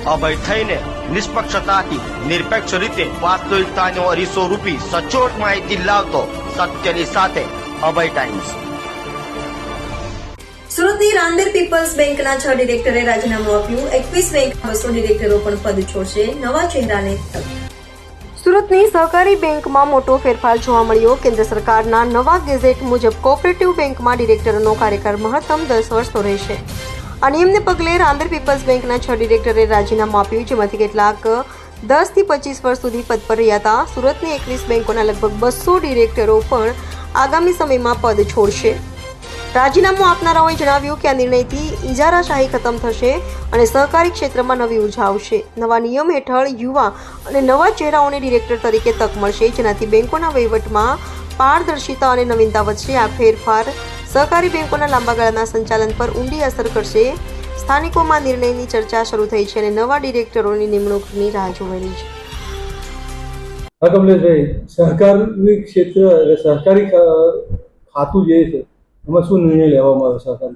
અભય થઈને નિષ્પક્ષતાથી નિરપેક્ષ રીતે વાસ્તવિકતાનો અરીસો રૂપી સચોટ માહિતી લાવતો સત્યની સાથે અભય ટાઈમ્સ। સુરતની રાંદેર પીપલ્સ બેંકના 6 ડિરેક્ટરે રાજીનામું આપ્યું। 21 બેંકના 200 ડિરેક્ટરો પણ પદ છોડશે, નવા ચહેરાને તક। સુરતની સહકારી બેંકમાં મોટો ફેરફાર જોવા મળ્યો। કેન્દ્ર સરકારના નવા ગેઝેટ મુજબ કોઓપરેટિવ બેંકમાં ડિરેક્ટરનો કાર્યકાળ મહત્તમ 10 વર્ષનો રહેશે। આ નિયમને પગલે રાંદેર પીપલ્સ બેંકના 6 ડિરેક્ટરે રાજીનામું આપ્યું, જેમાંથી કેટલાક 10 થી 25 વર્ષ સુધી પદ પર રહ્યા હતા। સુરતની 21 બેંકોના લગભગ 200 ડિરેક્ટરો પણ આગામી સમયમાં પદ છોડશે। રાજીનામું આપનારાઓએ જણાવ્યું કે આ નિર્ણયથી ઇજારાશાહી ખતમ થશે અને સહકારી ક્ષેત્રમાં નવી ઉર્જા આવશે। નવા નિયમ હેઠળ યુવા અને નવા ચહેરાઓને ડિરેક્ટર તરીકે તક મળશે, જેનાથી બેંકોના વહીવટમાં પારદર્શિતા અને નવીનતા વધશે। આ ફેરફાર સહકારી બેંકોના લાંબા ગાળાના સંચાલન પર ઊંડી અસર કરશે। સ્થાનિકોમાં નિર્ણયની ચર્ચા શરૂ થઈ છે અને નવા ડિરેક્ટરોની નિમણૂકની રાહ જોવાઈ રહી છે। કમલેશભાઈ, સહકારી ક્ષેત્ર એટલે સહકારી ખાતું જે છે એમાં શું નિર્ણય લેવામાં આવ્યો?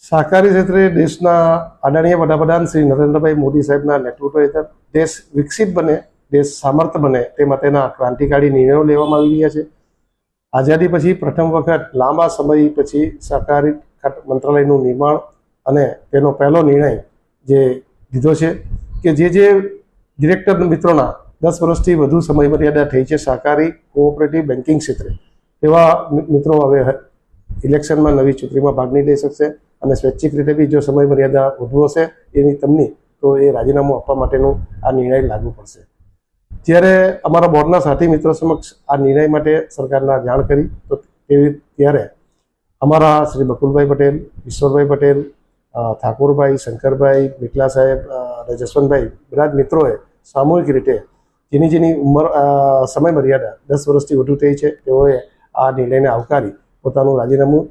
સહકારી ક્ષેત્રે દેશના આદરણીય વડાપ્રધાન શ્રી નરેન્દ્રભાઈ મોદી સાહેબના નેતૃત્વ હેઠળ દેશ વિકસિત બને, દેશ સામર્થ બને તે માટેના ક્રાંતિકારી નિર્ણયો લેવામાં આવી રહ્યા છે। આઝાદી પછી પ્રથમ વખત લાંબા સમય પછી સહકારી મંત્રાલયનું નિર્માણ અને તેનો પહેલો નિર્ણય જે લીધો છે કે જે ડિરેક્ટર મિત્રોના 10 વર્ષથી વધુ સમય મર્યાદા થઈ છે સહકારી કોઓપરેટિવ બેન્કિંગ ક્ષેત્રે, એવા મિત્રો હવે ઇલેક્શનમાં નવી ચૂંટણીમાં ભાગ નહીં લઈ શકશે અને સ્વૈચ્છિક રીતે બી જો સમય મર્યાદા વધુ હશે એની તમની તો એ રાજીનામું આપવા માટેનું આ નિર્ણય લાગુ પડશે। જ્યારે અમારા બોર્ડના સાથી મિત્રો સમક્ષ આ નિર્ણય માટે સરકારના જાણ કરી તો ત્યારે અમારા શ્રી બકુલભાઈ પટેલ, ઈશ્વરભાઈ પટેલ, ઠાકોરભાઈ, શંકરભાઈ, બિકલા સાહેબ અને જસવંતભાઈ બધા જ મિત્રોએ સામૂહિક રીતે જેની ઉંમર સમય મર્યાદા 10 વર્ષથી વધુ થઈ છે તેઓએ આ નિર્ણયને આવકારી પોતાનું રાજીનામું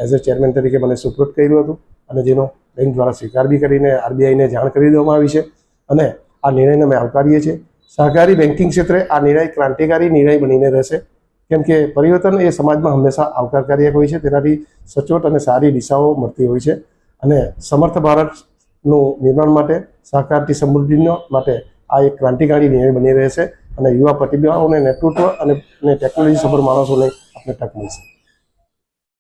એઝ એ ચેરમેન તરીકે મને સુપ્રત કર્યું હતું અને જેનો બેંક દ્વારા સ્વીકાર બી કરીને આરબીઆઈને જાણ કરી દેવામાં આવી છે અને આ નિર્ણયને અમે આવકારીએ છીએ। સહકારી બેન્કિંગ ક્ષેત્રે આ નિર્ણય ક્રાંતિકારી નિર્ણય બનીને રહેશે, કેમ કે પરિવર્તન એ સમાજમાં હંમેશા આવકારકાર્યક હોય છે, તેનાથી સચોટ અને સારી દિશાઓ મળતી હોય છે અને સમર્થ ભારતનું નિર્માણ માટે, સહકારથી સમૃદ્ધિનો માટે આ એક ક્રાંતિકારી નિર્ણય બની રહેશે અને યુવા પ્રતિભાઓને નેતૃત્વ અને ટેકનોલોજી સભર માણસોને આપણે તક મળશે।